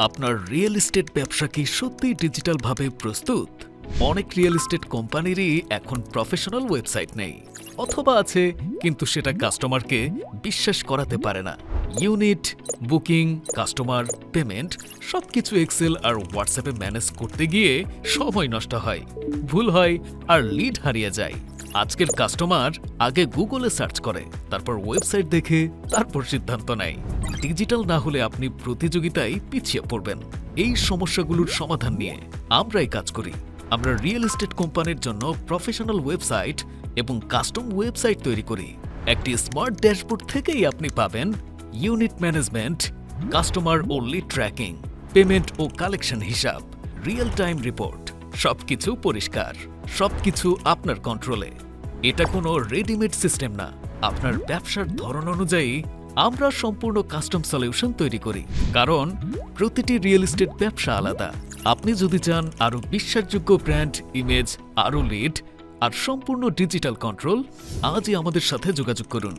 আপনার real estate ব্যবসা কি সত্যিই ডিজিটালভাবে প্রস্তুত? অনেক রিয়েল এস্টেট কোম্পানিরই এখন প্রফেশনাল ওয়েবসাইট নেই, অথবা আছে কিন্তু সেটা কাস্টমারকে বিশ্বাস করাতে পারে না। ইউনিট, বুকিং, কাস্টমার, পেমেন্ট সবকিছু এক্সেল আর হোয়াটসঅ্যাপে ম্যানেজ করতে গিয়ে সময় নষ্ট হয়, ভুল হয় আর লিড হারিয়ে যায়। আজকের কাস্টমার আগে গুগলে সার্চ করে, তারপর ওয়েবসাইট দেখে, তারপর সিদ্ধান্ত নেয়। ডিজিটাল না হলে আপনি প্রতিযোগিতায় পিছিয়ে পড়বেন। এই সমস্যাগুলোর সমাধান নিয়ে আমরাই কাজ করি। আমরা রিয়েল এস্টেট কোম্পানির জন্য প্রফেশনাল ওয়েবসাইট এবং কাস্টম ওয়েবসাইট তৈরি করি। একটি স্মার্ট ড্যাশবোর্ড থেকেই আপনি পাবেন ইউনিট ম্যানেজমেন্ট, কাস্টমার ও লিড ট্র্যাকিং, পেমেন্ট ও কালেকশন হিসাব, রিয়েল টাইম রিপোর্ট। সবকিছু পরিষ্কার, সবকিছু আপনার কন্ট্রোলে। এটা কোনো রেডিমেড সিস্টেম না। আপনার ব্যবসার ধরন অনুযায়ী আমরা সম্পূর্ণ কাস্টম সলিউশন তৈরি করি, কারণ প্রতিটি রিয়েল এস্টেট ব্যবসা আলাদা। আপনি যদি চান আরও বিশ্বাসযোগ্য ব্র্যান্ড ইমেজ, আরও লিড আর সম্পূর্ণ ডিজিটাল কন্ট্রোল, আজই আমাদের সাথে যোগাযোগ করুন।